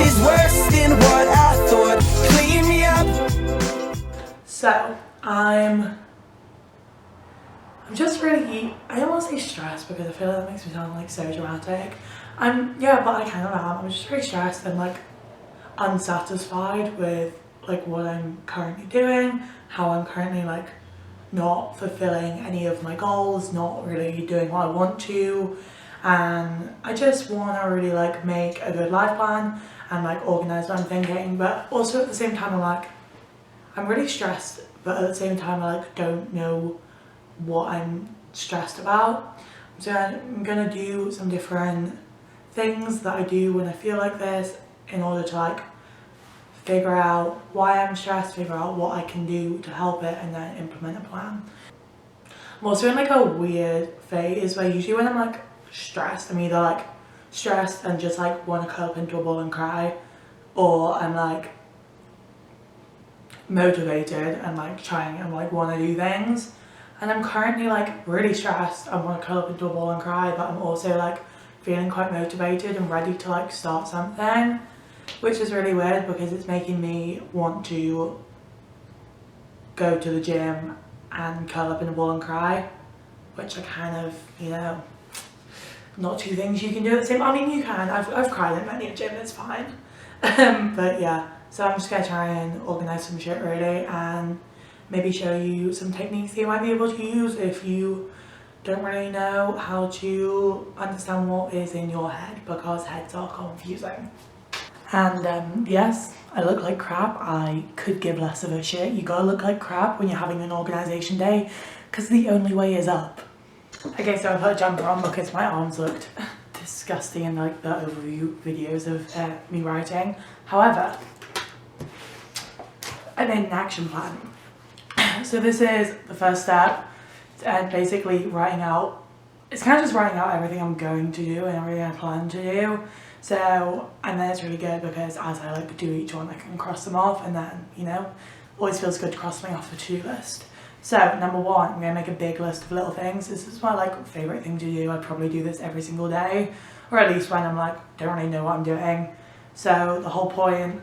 is worse than what I thought. Clean me up. So I'm just really, I don't want to say stressed because I feel like that makes me sound like so dramatic. Yeah, but I kind of am. I'm just very stressed and like unsatisfied with like what I'm currently doing, how I'm currently like not fulfilling any of my goals, not really doing what I want to, and I just want to really like make a good life plan and like organize what I'm thinking, but also at the same time I'm really stressed, but at the same time I like don't know what I'm stressed about. So I'm gonna do some different things that I do when I feel like this in order to like figure out why I'm stressed, figure out what I can do to help it, and then implement a plan. I'm also in like a weird phase where usually when I'm like stressed, I'm either like stressed and just like want to curl up into a ball and cry, or I'm like motivated and like trying and like want to do things. And I'm currently like really stressed. I want to curl up into a ball and cry, but I'm also like feeling quite motivated and ready to like start something, which is really weird because it's making me want to go to the gym and curl up in a ball and cry, which are kind of, you know, not two things you can do at the same time. I mean, you can. I've cried in many a gym, it's fine. But yeah, so I'm just gonna try and organize some shit really and maybe show you some techniques that you might be able to use if you don't really know how to understand what is in your head, because heads are confusing. And yes, I look like crap. I could give less of a shit. You gotta look like crap when you're having an organisation day, because the only way is up. Okay, so I put a jumper on because my arms looked disgusting in like the overview videos of me writing. However, I made an action plan. So this is the first step, and basically writing out, it's kind of just writing out everything I'm going to do and everything I plan to do. So, and then it's really good because as I like do each one, I can cross them off, and then, you know, always feels good to cross something off the to-do list. So number one, I'm gonna make a big list of little things. This is my like favorite thing to do. I probably do this every single day, or at least when I'm like, don't really know what I'm doing. So the whole point,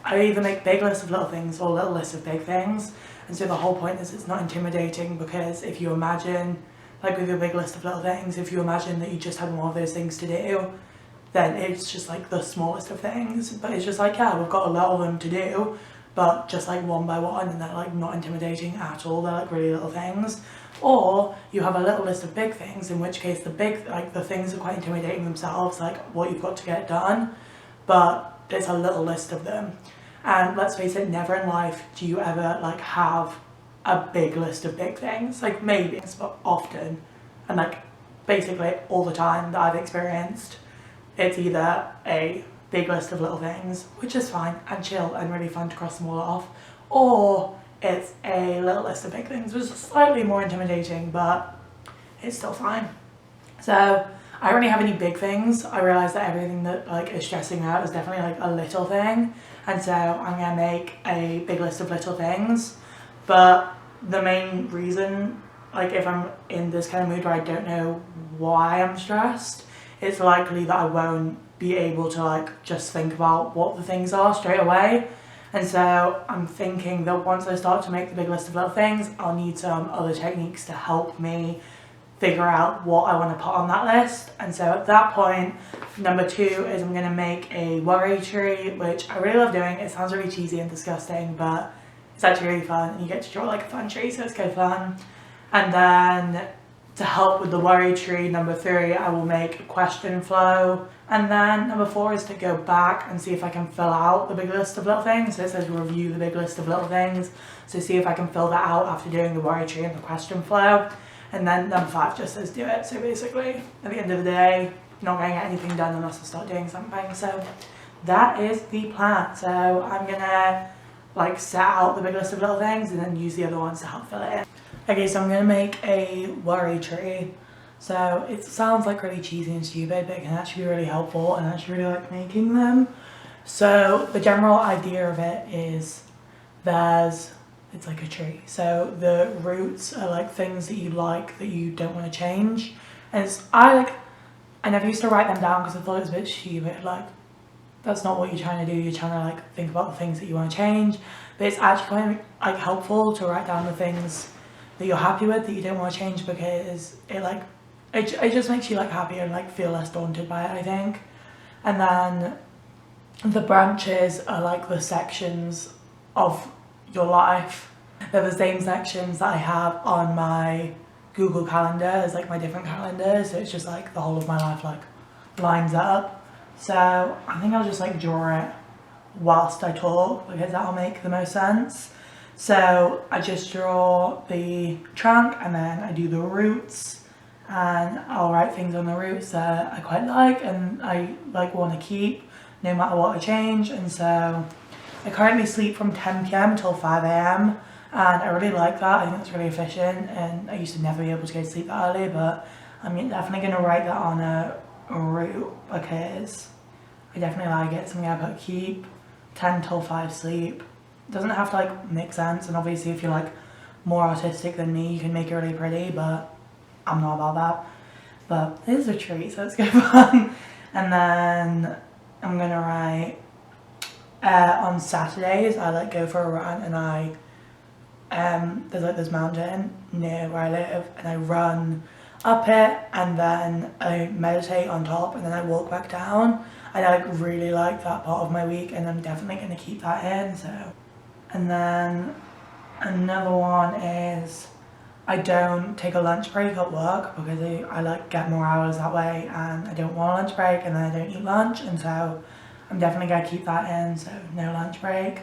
I either make big lists of little things or little lists of big things. And so the whole point is it's not intimidating, because if you imagine, like with your big list of little things, if you imagine that you just had more of those things to do, then it's just like the smallest of things. But it's just like, yeah, we've got a lot of them to do, but just like one by one, and they're like not intimidating at all. They're like really little things. Or you have a little list of big things, in which case the big, like the things are quite intimidating themselves, like what you've got to get done, but there's a little list of them. And let's face it, never in life do you ever like have a big list of big things. Like maybe, but often, and like basically all the time that I've experienced, it's either a big list of little things, which is fine and chill and really fun to cross them all off, or it's a little list of big things, which is slightly more intimidating, but it's still fine. So I don't really have any big things. I realise that everything that like is stressing me out is definitely like a little thing, and so I'm gonna make a big list of little things. But the main reason, like if I'm in this kind of mood where I don't know why I'm stressed, it's likely that I won't be able to like just think about what the things are straight away. And so I'm thinking that once I start to make the big list of little things, I'll need some other techniques to help me figure out what I want to put on that list. And so at that point, number two is I'm going to make a worry tree, which I really love doing. It sounds really cheesy and disgusting, but it's actually really fun, and you get to draw like a fun tree, so it's kind of fun. And then to help with the worry tree, number three, I will make a question flow. And then number four is to go back and see if I can fill out the big list of little things. So it says review the big list of little things. So see if I can fill that out after doing the worry tree and the question flow. And then number five just says do it. So basically, at the end of the day, not going to get anything done unless I start doing something. So that is the plan. So I'm gonna like set out the big list of little things and then use the other ones to help fill it in. Okay, so I'm gonna make a worry tree. So it sounds like really cheesy and stupid, but it can actually be really helpful, and I actually really like making them. So the general idea of it is it's like a tree. So the roots are like things that you like that you don't want to change. And I never used to write them down because I thought it was a bit stupid. Like that's not what you're trying to do. You're trying to like think about the things that you want to change. But it's actually quite like helpful to write down the things that you're happy with that you don't want to change, because it just makes you like happier and like feel less daunted by it, I think. And then the branches are like the sections of your life. They're the same sections that I have on my Google Calendar as like my different calendars, so it's just like the whole of my life like lines up. So I think I'll just like draw it whilst I talk, because that'll make the most sense. So I just draw the trunk and then I do the roots, and I'll write things on the roots that I quite like and I like want to keep no matter what I change. And so I currently sleep from 10 p.m. till 5 a.m. and I really like that. I think it's really efficient, and I used to never be able to go to sleep that early, but I'm definitely going to write that on a route because I definitely like it. Something I put keep 10 till 5 sleep. It doesn't have to like make sense, and obviously if you're like more artistic than me you can make it really pretty, but I'm not about that. But it is a treat, so it's good fun. And then I'm gonna write on Saturdays I like go for a run, and I there's like this mountain near where I live and I run up it and then I meditate on top and then I walk back down. I like really like that part of my week, and I'm definitely going to keep that in. So, and then another one is I don't take a lunch break at work because I like get more hours that way, and I don't want a lunch break, and then I don't eat lunch, and so I'm definitely going to keep that in, so no lunch break.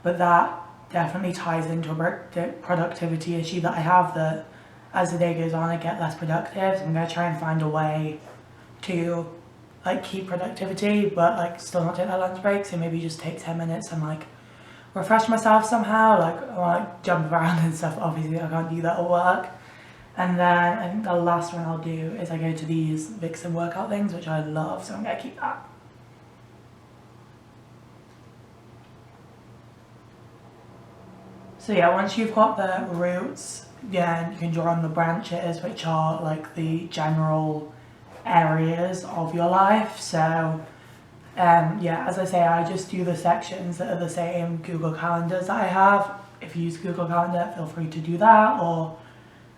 But that definitely ties into a productivity issue that I have, that as the day goes on I get less productive, so I'm going to try and find a way to like keep productivity but like still not take that lunch break. So maybe just take 10 minutes and like refresh myself somehow, or like jump around and stuff. Obviously I can't do that at work. And then I think the last one I'll do is I go to these Vixen workout things, which I love, so I'm going to keep that. So yeah, once you've got the roots, yeah, you can draw on the branches, which are like the general areas of your life. So yeah, as I say, I just do the sections that are the same Google Calendars that I have. If you use Google Calendar, feel free to do that, or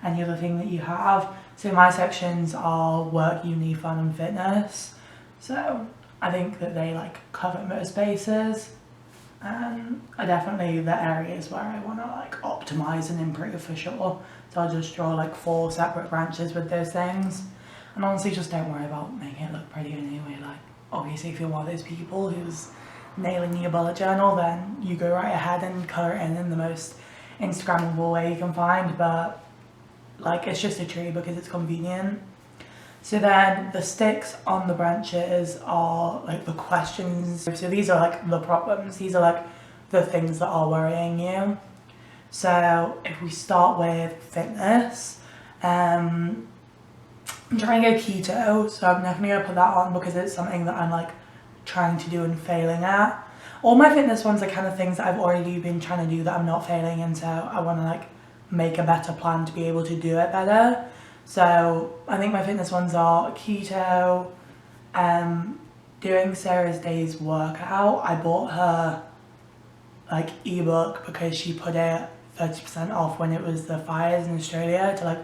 any other thing that you have. So my sections are work, uni, fun and fitness. So I think that they like cover most bases, and are definitely the areas where I want to like optimize and improve for sure. So I'll just draw like 4 separate branches with those things, and honestly just don't worry about making it look pretty anyway. Like obviously if you're one of those people who's nailing your bullet journal, then you go right ahead and colour it in the most Instagrammable way you can find, but like it's just a tree because it's convenient. So then the sticks on the branches are like the questions. So these are like the problems. These are like the things that are worrying you. So if we start with fitness, I'm trying to go keto. So I'm definitely going to put that on because it's something that I'm like trying to do and failing at. All my fitness ones are kind of things that I've already been trying to do that I'm not failing in. So I want to like make a better plan to be able to do it better. So I think my fitness ones are keto, doing Sarah's Day's workout. I bought her like ebook because she put it 30% off when it was the fires in Australia to like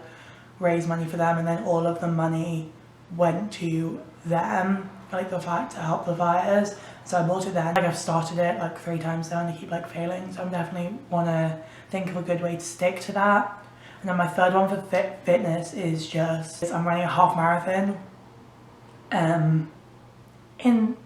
raise money for them, and then all of the money went to them, like the fight to help the fires. So I bought it then. Like I've started it like 3 times now and I keep like failing, so I'm definitely want to think of a good way to stick to that. And then my third one for fitness is just I'm running a half marathon in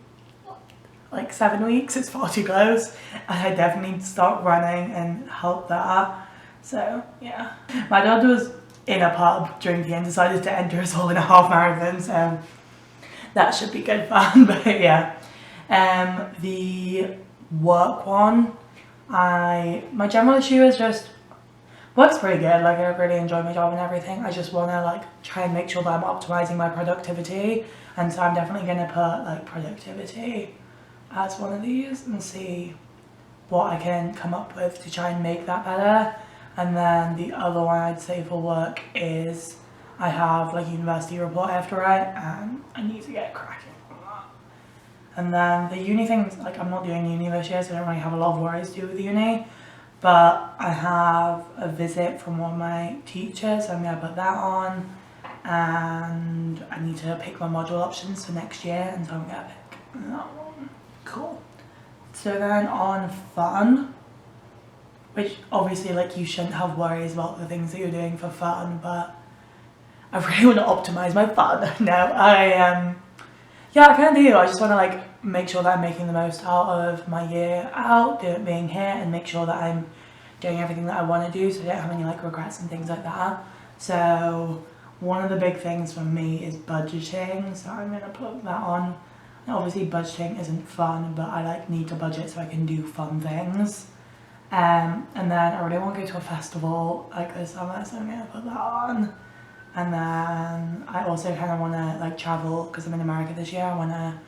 like 7 weeks. It's far too close, and I definitely need to start running and help that. So yeah, my dad was in a pub drinking and decided to enter us all in a half marathon, so that should be good fun. But yeah, the work one, my general issue is just work's pretty good. Like I really enjoy my job and everything. I just want to like try and make sure that I'm optimizing my productivity, and so I'm definitely going to put like productivity as one of these and see what I can come up with to try and make that better. And then the other one I'd say for work is I have like a university report I have to write, and I need to get cracking on that. And then the uni things, like I'm not doing uni this year, so I don't really have a lot of worries to do with uni. But I have a visit from one of my teachers, so I'm going to put that on. And I need to pick my module options for next year, and so I'm going to pick that one. Cool. So then on fun, which obviously like you shouldn't have worries about the things that you're doing for fun, but I really want to optimize my fun. No, yeah, I kind of do. I just want to like make sure that I'm making the most out of my year out, being here, and make sure that I'm doing everything that I want to do, so I don't have any like regrets and things like that. So one of the big things for me is budgeting, so I'm going to put that on. And obviously budgeting isn't fun, but I like need to budget so I can do fun things. And then I really want to go to a festival like this summer, so I'm going to put that on. And then I also kind of want to like travel, because I'm in America this year. I want to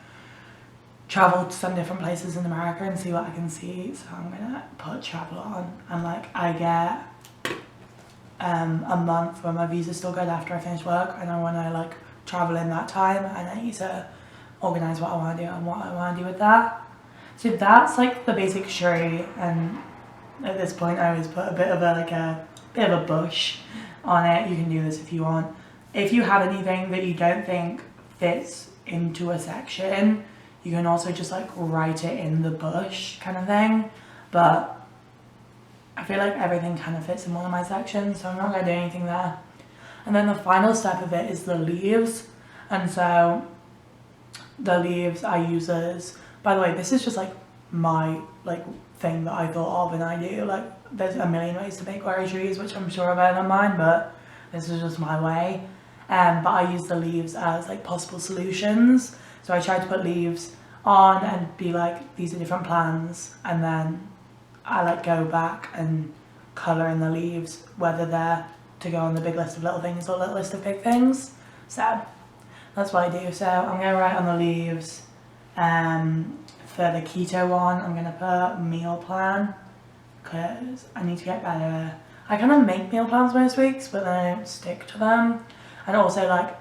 travel to some different places in America and see what I can see, so I'm going to put travel on. And like I get a month where my visa's still good after I finish work, and I want to like travel in that time, and I need to organise what I want to do and what I want to do with that. So that's like the basic sherry, and at this point I always put a bit of a bush on it. You can do this if you want. If you have anything that you don't think fits into a section, you can also just like write it in the bush kind of thing, but I feel like everything kind of fits in one of my sections, so I'm not going to do anything there. And then the final step of it is the leaves, and so the leaves I use as, by the way, this is just like my like thing that I thought of and I do, like there's a million ways to make worry trees which I'm sure are better than mine, but this is just my way. But I use the leaves as like possible solutions, so I try to put leaves on and be like, these are different plans, and then I like go back and colour in the leaves whether they're to go on the big list of little things or little list of big things. So that's what I do. So I'm going to write on the leaves, for the keto one I'm going to put meal plan, because I need to get better. I kind of make meal plans most weeks, but then I don't stick to them. And also like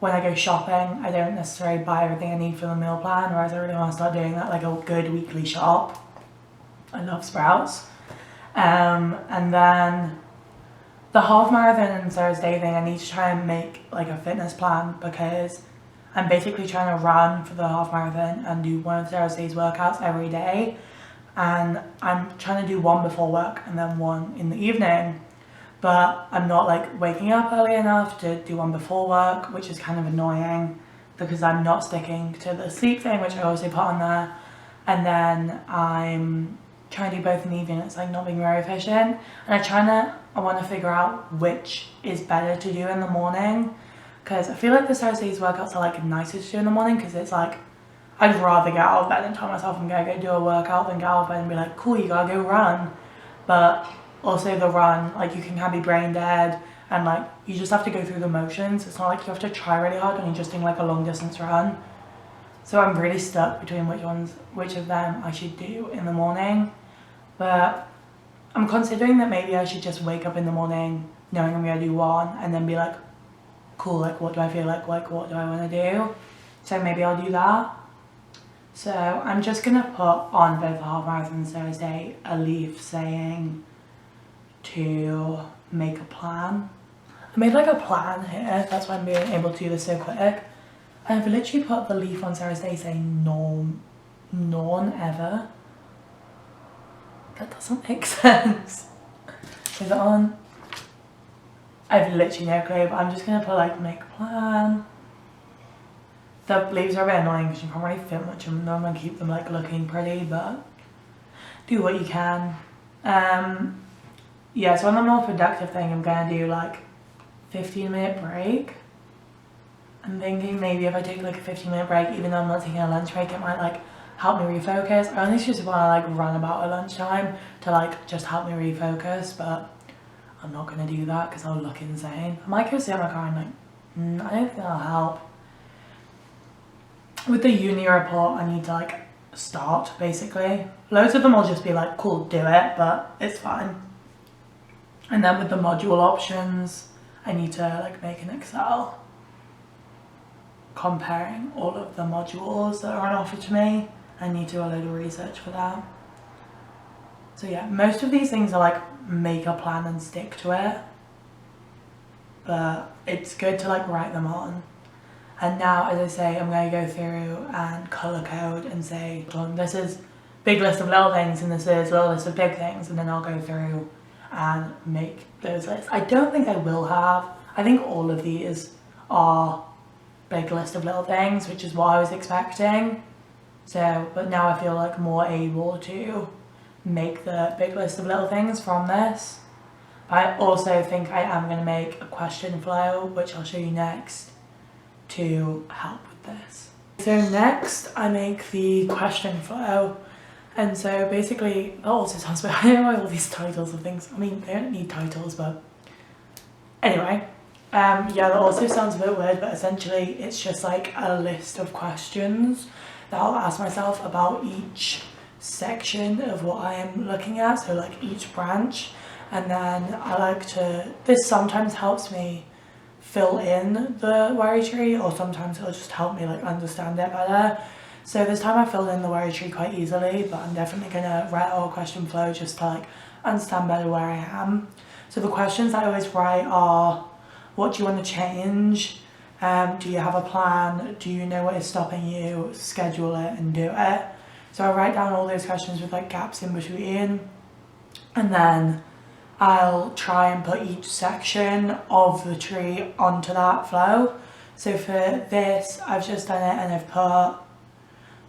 when I go shopping, I don't necessarily buy everything I need for the meal plan, whereas I really want to start doing that, like a good weekly shop. I love Sprouts. And then the half marathon and Thursday thing, I need to try and make like a fitness plan, because I'm basically trying to run for the half marathon and do one of Thursday's workouts every day. And I'm trying to do one before work and then one in the evening. But I'm not like waking up early enough to do one before work, which is kind of annoying because I'm not sticking to the sleep thing, which I also put on there. And then I'm trying to do both in the evening. It's like not being very efficient. And I want to figure out which is better to do in the morning, because I feel like the Thursday's workouts are like nicer to do in the morning, because it's like I'd rather get out of bed and tell myself I'm gonna go do a workout than get out of bed and be like, cool, you gotta go run. But also the run, like you can kind of be brain dead, and like you just have to go through the motions. It's not like you have to try really hard when you're just doing like a long distance run. So I'm really stuck between which of them I should do in the morning. But I'm considering that maybe I should just wake up in the morning knowing I'm gonna do one, and then be like, cool, like what do I feel like what do I want to do? So maybe I'll do that. So I'm just gonna put on both the half marathon Thursday a leaf saying to make a plan. I made like a plan here, that's why I'm being able to do this so quick. I've literally put the leaf on Thursday saying none ever. That doesn't make sense. Is it on? I've literally no clue, but I'm just gonna put like make a plan. The leaves are a bit annoying because you can't really fit much of them and keep them like looking pretty, but do what you can. Yeah, so on the more productive thing, I'm gonna do like 15-minute break. I'm thinking maybe if I take like a 15-minute break, even though I'm not taking a lunch break, it might like help me refocus. I honestly just want to like run about at lunchtime to like just help me refocus, but I'm not gonna do that because I'll look insane. I might go sit in my car and like, I don't think that'll help. With the uni report, I need to like start basically. Loads of them will just be like, cool, do it, but it's fine. And then with the module options, I need to like make an Excel, comparing all of the modules that are on offer to me. I need to do a load of research for that. So yeah, most of these things are like make a plan and stick to it, but it's good to like write them on. And now, as I say, I'm going to go through and colour code and say, this is big list of little things and this is little list of big things, and then I'll go through and make those lists. I don't think I will have, I think all of these are big list of little things, which is what I was expecting. So, but now I feel like more able to make the big list of little things from this. I also think I am going to make a question flow, which I'll show you next, to help with this. So next I make the question flow, and so basically that also sounds bad. I don't know why all these titles of things, I mean they don't need titles, but anyway, yeah, that also sounds a bit weird, but essentially it's just like a list of questions that I'll ask myself about each section of what I am looking at, so like each branch, and then I like to, this sometimes helps me fill in the worry tree, or sometimes it'll just help me like understand it better. So this time I filled in the worry tree quite easily, but I'm definitely gonna write our question flow just to like understand better where I am. So the questions I always write are, what do you want to change? Do you have a plan? Do you know what is stopping you? Schedule it and do it. So I write down all those questions with like gaps in between, and then I'll try and put each section of the tree onto that flow. So for this, I've just done it and I've put,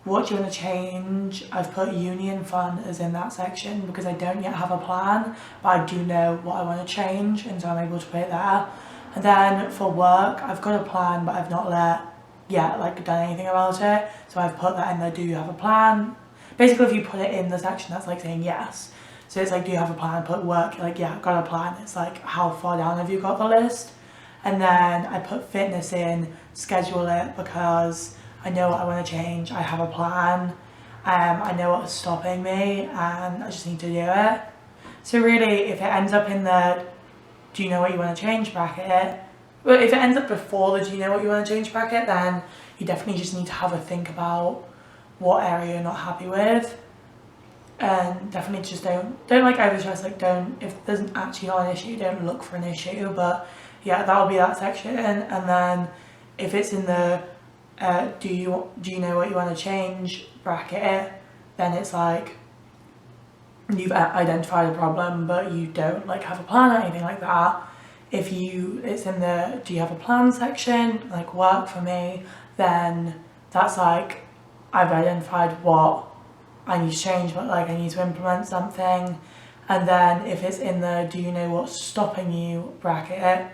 what do you want to change? I've put uni and fun as in that section because I don't yet have a plan, but I do know what I want to change, and so I'm able to put it there. And then for work, I've got a plan, but I've not yet like done anything about it. So I've put that in there, do you have a plan? Basically, if you put it in the section, that's like saying yes. So it's like, do you have a plan? Put work, you're like, yeah, I've got a plan. It's like, how far down have you got the list? And then I put fitness in, schedule it, because I know what I want to change. I have a plan. I know what's stopping me, and I just need to do it. So really, if it ends up in the do you know what you want to change bracket, well, if it ends up before the do you know what you want to change bracket, then you definitely just need to have a think about what area you're not happy with. And definitely just don't like overstress, like don't, if there's actually not an issue, don't look for an issue. But yeah, that'll be that section. And then if it's in the do you know what you want to change bracket, then it's like you've identified a problem but you don't like have a plan or anything like that. If it's in the do you have a plan section, like work for me, then that's like I've identified what I need to change, but like I need to implement something. And then if it's in the do you know what's stopping you bracket,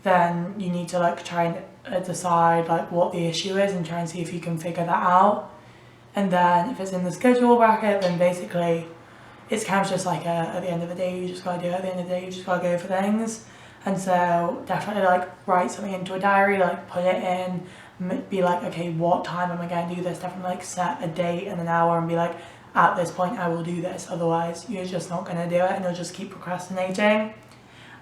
then you need to like try and decide like what the issue is and try and see if you can figure that out. And then if it's in the schedule bracket, then basically it's kind of just like at the end of the day you just gotta do it, at the end of the day you just gotta go for things. And so definitely like write something into a diary, like put it in, be like, okay, what time am I going to do this? Definitely like set a date and an hour and be like, at this point I will do this, otherwise you're just not going to do it and you'll just keep procrastinating.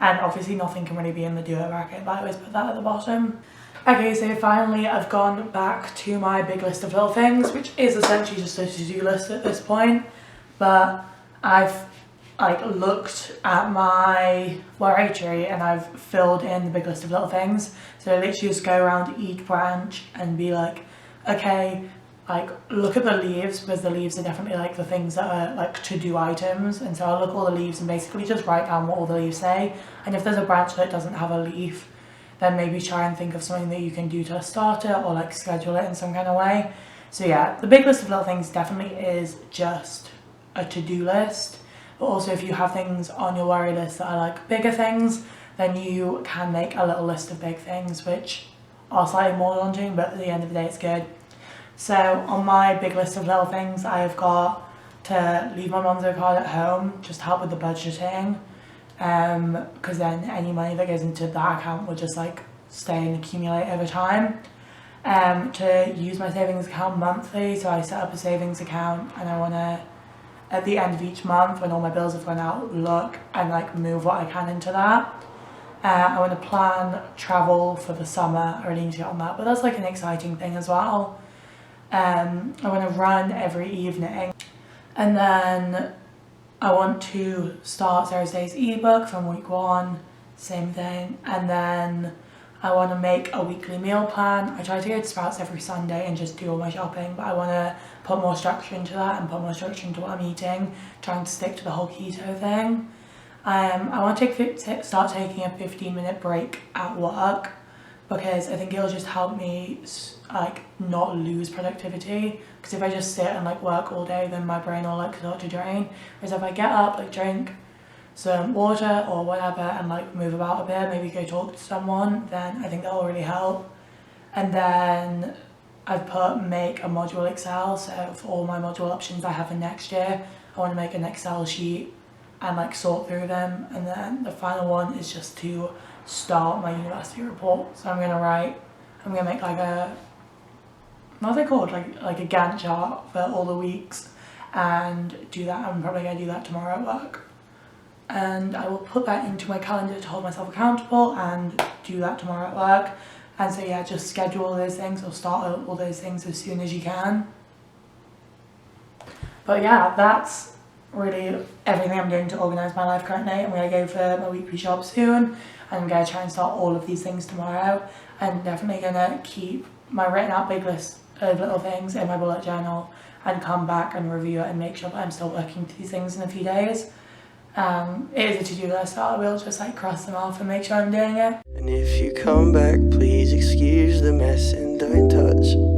And obviously nothing can really be in the do it bracket, but I always put that at the bottom. Okay, so finally I've gone back to my big list of little things, which is essentially just a to-do list at this point, but I've like looked at my worry tree and I've filled in the big list of little things. So I literally just go around each branch and be like, okay, like look at the leaves, because the leaves are definitely like the things that are like to-do items. And so I'll look at all the leaves and basically just write down what all the leaves say. And if there's a branch that doesn't have a leaf, then maybe try and think of something that you can do to start it or like schedule it in some kind of way. So yeah, the big list of little things definitely is just a to-do list. But also if you have things on your worry list that are like bigger things, then you can make a little list of big things which are slightly more daunting, but at the end of the day it's good. So on my big list of little things, I've got to leave my Monzo card at home, just to help with the budgeting, because then any money that goes into that account will just like stay and accumulate over time. To use my savings account monthly, so I set up a savings account and I want to, at the end of each month when all my bills have gone out, look and like move what I can into that. I want to plan travel for the summer. I really need to get on that, but that's like an exciting thing as well. I want to run every evening, and then I want to start Thursday's ebook from week 1, same thing, and then I want to make a weekly meal plan. I try to go to Sprouts every Sunday and just do all my shopping, but I want to put more structure into that and put more structure into what I'm eating, trying to stick to the whole keto thing. I want to start taking a 15-minute break at work, because I think it'll just help me like not lose productivity, because if I just sit and like work all day, then my brain will like start to drain. Whereas if I get up, like drink some water or whatever and like move about a bit, maybe go talk to someone, then I think that will really help. And then I've put make a module Excel, so for all my module options I have for next year, I want to make an Excel sheet and like sort through them. And then the final one is just to start my university report. So I'm gonna make like a, what are they called, like a Gantt chart for all the weeks, and do that. I'm probably gonna do that tomorrow at work, and I will put that into my calendar to hold myself accountable and do that tomorrow at work. And so yeah, just schedule all those things or start all those things as soon as you can. But yeah, that's really everything I'm doing to organise my life currently. I'm going to go for my weekly shop soon, and I'm going to try and start all of these things tomorrow. I'm definitely going to keep my written out big list of little things in my bullet journal and come back and review it and make sure that I'm still working to these things in a few days. It is a to-do list, so I will just like cross them off and make sure I'm doing it. And if you come back, please excuse the mess and don't touch